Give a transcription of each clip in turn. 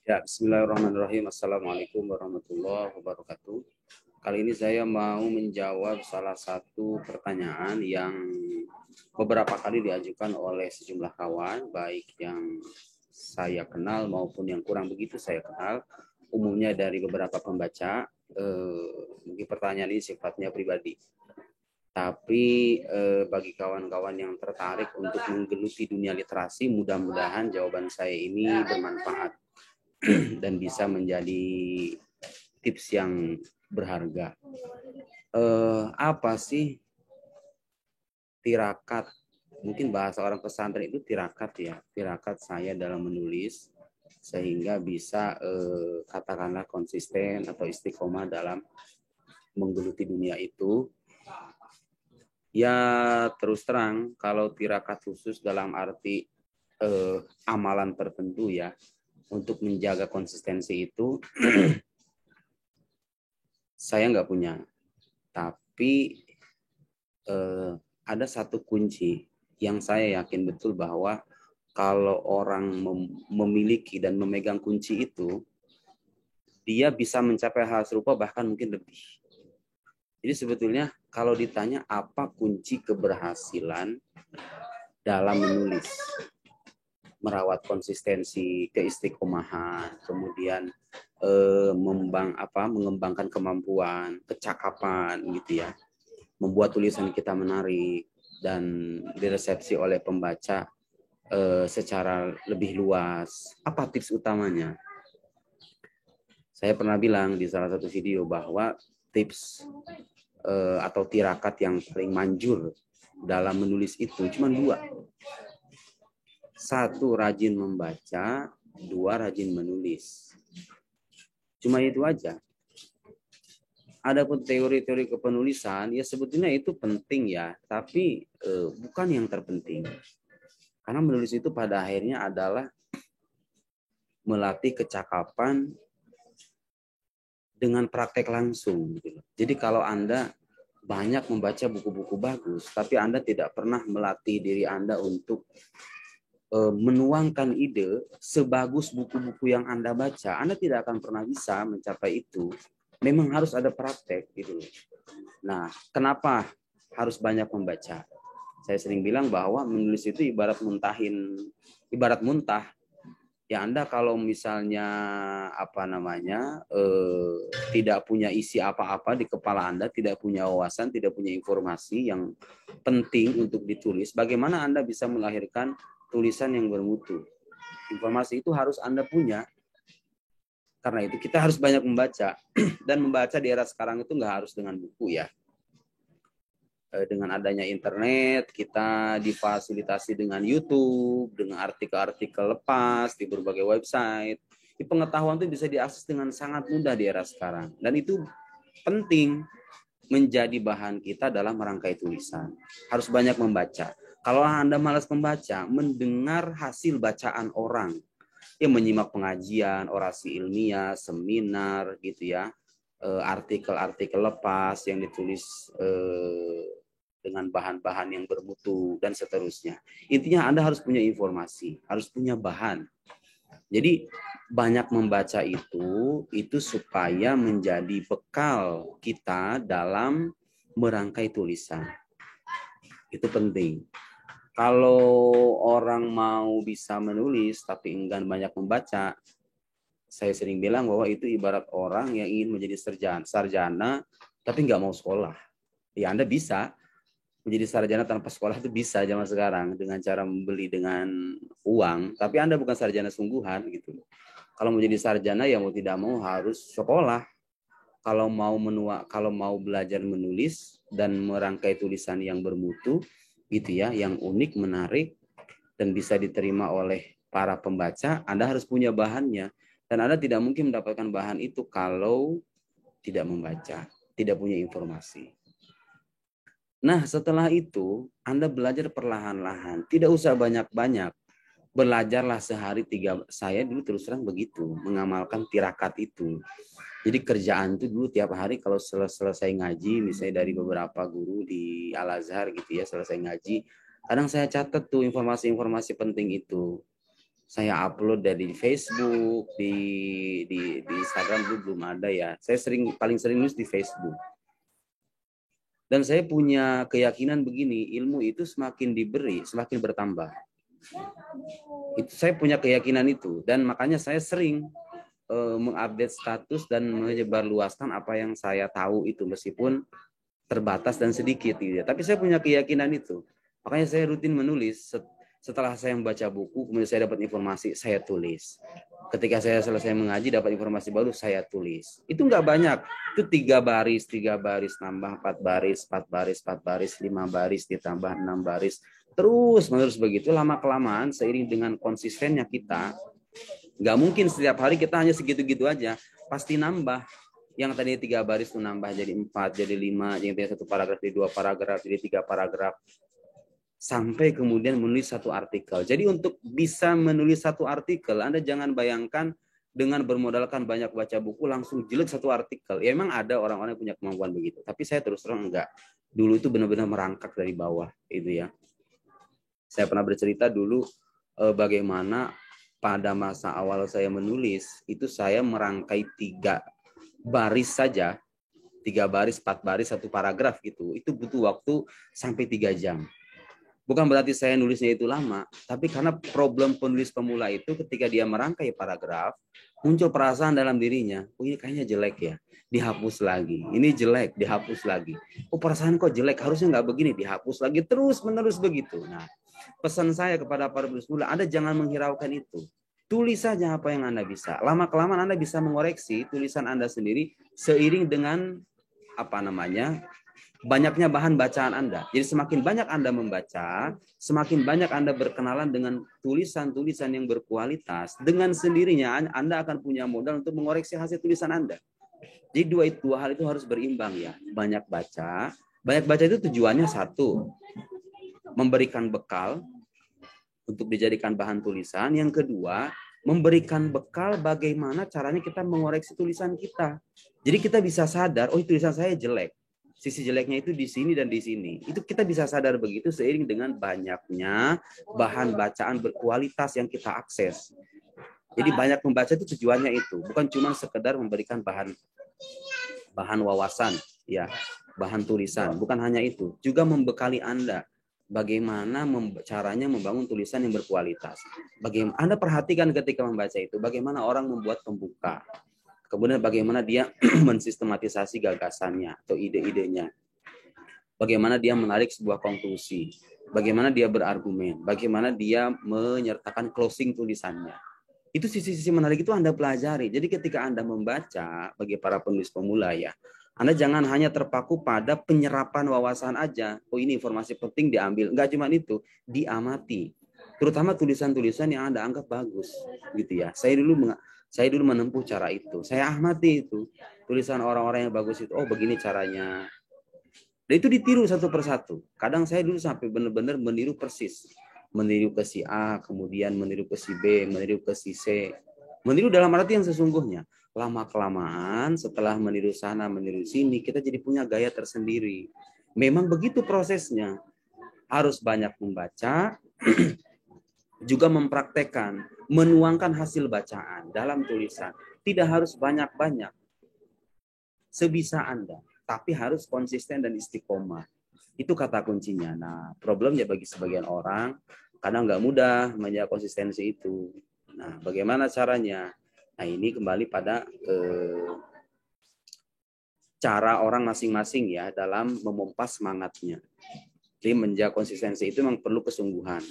Ya, bismillahirrahmanirrahim. Assalamualaikum warahmatullahi wabarakatuh. Kali ini saya mau menjawab salah satu pertanyaan yang beberapa kali diajukan oleh sejumlah kawan, baik yang saya kenal maupun yang kurang begitu saya kenal, umumnya dari beberapa pembaca. Mungkin pertanyaan ini sifatnya pribadi. Tapi bagi kawan-kawan yang tertarik untuk menggeluti dunia literasi, mudah-mudahan jawaban saya ini bermanfaat dan bisa menjadi tips yang berharga. Apa sih tirakat? Mungkin bahasa orang pesantren itu tirakat ya. Tirakat saya dalam menulis sehingga bisa katakanlah konsisten atau istiqomah dalam menggeluti dunia itu. Ya terus terang kalau tirakat khusus dalam arti amalan tertentu ya untuk menjaga konsistensi itu saya nggak punya. Tapi ada satu kunci yang saya yakin betul bahwa kalau orang memiliki dan memegang kunci itu, dia bisa mencapai hal serupa bahkan mungkin lebih. Jadi sebetulnya kalau ditanya apa kunci keberhasilan dalam menulis, merawat konsistensi, keistiqomahan, kemudian mengembangkan kemampuan, kecakapan gitu ya, membuat tulisan kita menarik dan diresepsi oleh pembaca secara lebih luas. Apa tips utamanya? Saya pernah bilang di salah satu video bahwa tips atau tirakat yang paling manjur dalam menulis itu cuma dua. Satu, rajin membaca. Dua, rajin menulis. Cuma itu aja. Adapun teori-teori kepenulisan, ya sebetulnya itu penting ya, tapi bukan yang terpenting. Karena menulis itu pada akhirnya adalah melatih kecakapan dengan praktek langsung. Jadi kalau Anda banyak membaca buku-buku bagus, tapi Anda tidak pernah melatih diri Anda untuk menuangkan ide sebagus buku-buku yang Anda baca, Anda tidak akan pernah bisa mencapai itu. Memang harus ada praktek gitu. Nah, kenapa harus banyak membaca? Saya sering bilang bahwa menulis itu ibarat muntah. Ya Anda kalau misalnya tidak punya isi apa-apa di kepala Anda, tidak punya wawasan, tidak punya informasi yang penting untuk ditulis, bagaimana Anda bisa melahirkan tulisan yang bermutu? Informasi itu harus Anda punya. Karena itu kita harus banyak membaca. Dan membaca di era sekarang itu nggak harus dengan buku ya. Dengan adanya internet, kita difasilitasi dengan YouTube, dengan artikel-artikel lepas di berbagai website. Pengetahuan itu bisa diakses dengan sangat mudah di era sekarang. Dan itu penting menjadi bahan kita dalam merangkai tulisan. Harus banyak membaca. Kalau Anda malas membaca, mendengar hasil bacaan orang, yang menyimak pengajian, orasi ilmiah, seminar gitu ya, artikel-artikel lepas yang ditulis dengan bahan-bahan yang bermutu dan seterusnya. Intinya Anda harus punya informasi, harus punya bahan. Jadi banyak membaca itu supaya menjadi bekal kita dalam merangkai tulisan. Itu penting. Kalau orang mau bisa menulis tapi enggan banyak membaca, saya sering bilang bahwa itu ibarat orang yang ingin menjadi sarjana tapi nggak mau sekolah. Ya Anda bisa menjadi sarjana tanpa sekolah, itu bisa zaman sekarang dengan cara membeli dengan uang, tapi Anda bukan sarjana sungguhan gitu. Kalau menjadi sarjana ya mau tidak mau harus sekolah. Kalau mau belajar menulis dan merangkai tulisan yang bermutu gitu ya, yang unik, menarik dan bisa diterima oleh para pembaca, Anda harus punya bahannya. Dan Anda tidak mungkin mendapatkan bahan itu kalau tidak membaca, tidak punya informasi. Nah, setelah itu, Anda belajar perlahan-lahan. Tidak usah banyak-banyak. Belajarlah sehari 3. Saya dulu terus terang begitu, mengamalkan tirakat itu. Jadi kerjaan itu dulu tiap hari kalau selesai ngaji, misalnya dari beberapa guru di Al-Azhar gitu ya, selesai ngaji, kadang saya catat tuh informasi-informasi penting itu. Saya upload dari Facebook, di Instagram itu belum ada ya. Saya paling sering nulis di Facebook. Dan saya punya keyakinan begini, ilmu itu semakin diberi, semakin bertambah. Itu saya punya keyakinan itu, dan makanya saya sering mengupdate status dan menyebarluaskan apa yang saya tahu itu, meskipun terbatas dan sedikit gitu ya. Tapi saya punya keyakinan itu. Makanya saya rutin menulis. Setelah saya membaca buku, kemudian saya dapat informasi, saya tulis. Ketika saya selesai mengaji, dapat informasi baru, saya tulis. Itu nggak banyak. Itu 3 baris, 3 baris, nambah 4 baris, 4 baris, 4 baris, 5 baris, ditambah 6 baris. Terus menerus begitu, lama-kelamaan seiring dengan konsistennya kita, nggak mungkin setiap hari kita hanya segitu-gitu aja. Pasti nambah. Yang tadi 3 baris itu nambah jadi 4, jadi 5, yang tadi 1 paragraf jadi 2 paragraf, jadi 3 paragraf. Sampai kemudian menulis 1 artikel. Jadi untuk bisa menulis 1 artikel, Anda jangan bayangkan dengan bermodalkan banyak baca buku langsung jelek 1 artikel. Ya memang ada orang-orang yang punya kemampuan begitu. Tapi saya terus terang enggak. Dulu itu benar-benar merangkak dari bawah. Itu ya. Saya pernah bercerita dulu bagaimana pada masa awal saya menulis, itu saya merangkai 3 baris saja. 3 baris, 4 baris, 1 paragraf gitu. Itu butuh waktu sampai 3 jam. Bukan berarti saya nulisnya itu lama, tapi karena problem penulis pemula itu ketika dia merangkai paragraf, muncul perasaan dalam dirinya, oh ini kayaknya jelek ya, dihapus lagi. Ini jelek, dihapus lagi. Oh perasaan kok jelek, harusnya nggak begini, dihapus lagi, terus menerus begitu. Nah, pesan saya kepada para penulis pemula, Anda jangan menghiraukan itu. Tulis saja apa yang Anda bisa. Lama-kelamaan Anda bisa mengoreksi tulisan Anda sendiri seiring dengan banyaknya bahan bacaan Anda. Jadi semakin banyak Anda membaca, semakin banyak Anda berkenalan dengan tulisan-tulisan yang berkualitas, dengan sendirinya Anda akan punya modal untuk mengoreksi hasil tulisan Anda. Jadi dua hal itu harus berimbang ya. Banyak baca itu tujuannya 1, memberikan bekal untuk dijadikan bahan tulisan. Yang kedua, memberikan bekal bagaimana caranya kita mengoreksi tulisan kita. Jadi kita bisa sadar, oh tulisan saya jelek. Sisi jeleknya itu di sini dan di sini. Itu kita bisa sadar begitu seiring dengan banyaknya bahan bacaan berkualitas yang kita akses. Jadi banyak membaca itu tujuannya itu, bukan cuma sekedar memberikan bahan wawasan, ya, bahan tulisan. Bukan hanya itu, juga membekali Anda bagaimana caranya membangun tulisan yang berkualitas. Bagaimana Anda perhatikan ketika membaca itu, bagaimana orang membuat pembuka. Kemudian bagaimana dia mensistematisasi gagasannya atau ide-idenya. Bagaimana dia menarik sebuah konklusi. Bagaimana dia berargumen. Bagaimana dia menyertakan closing tulisannya. Itu sisi-sisi menarik itu Anda pelajari. Jadi ketika Anda membaca, bagi para penulis pemula ya, Anda jangan hanya terpaku pada penyerapan wawasan aja. Oh ini informasi penting diambil. Enggak cuma itu, diamati. Terutama tulisan-tulisan yang Anda anggap bagus. Gitu ya. Saya dulu menempuh cara itu. Saya amati itu. Tulisan orang-orang yang bagus itu. Oh begini caranya. Dan itu ditiru satu persatu. Kadang saya dulu sampai benar-benar meniru persis. Meniru ke si A, kemudian meniru ke si B, meniru ke si C. Meniru dalam arti yang sesungguhnya. Lama-kelamaan setelah meniru sana, meniru sini, kita jadi punya gaya tersendiri. Memang begitu prosesnya. Harus banyak membaca, juga mempraktekkan, menuangkan hasil bacaan dalam tulisan. Tidak harus banyak-banyak. Sebisa Anda, tapi harus konsisten dan istiqomah. Itu kata kuncinya. Nah, problemnya bagi sebagian orang, kadang nggak mudah menjaga konsistensi itu. Nah, bagaimana caranya? Nah, ini kembali pada cara orang masing-masing ya dalam memompa semangatnya. Jadi menjaga konsistensi itu memang perlu kesungguhan.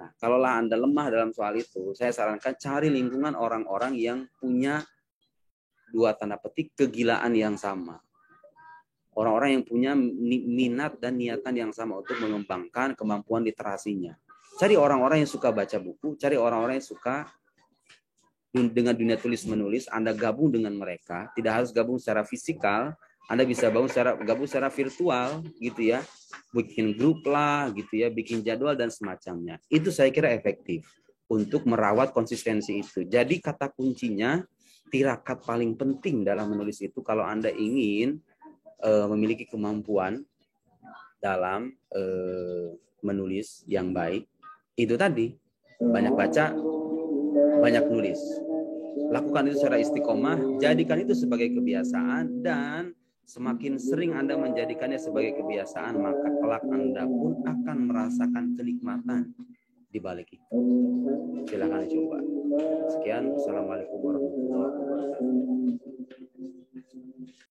Nah, kalaulah Anda lemah dalam soal itu, saya sarankan cari lingkungan orang-orang yang punya 2 tanda petik kegilaan yang sama. Orang-orang yang punya minat dan niatan yang sama untuk mengembangkan kemampuan literasinya. Cari orang-orang yang suka baca buku, cari orang-orang yang suka dengan dunia tulis menulis. Anda gabung dengan mereka, tidak harus gabung secara fisikal, Anda bisa gabung secara virtual gitu ya. Bikin grup lah gitu ya, bikin jadwal dan semacamnya. Itu saya kira efektif untuk merawat konsistensi itu. Jadi kata kuncinya, tirakat paling penting dalam menulis itu kalau Anda ingin memiliki kemampuan dalam menulis yang baik, itu tadi banyak baca, banyak nulis. Lakukan itu secara istiqomah, jadikan itu sebagai kebiasaan, dan semakin sering Anda menjadikannya sebagai kebiasaan, maka kelak Anda pun akan merasakan kenikmatan di balik itu. Silakan coba. Sekian, Assalamualaikum warahmatullahi wabarakatuh.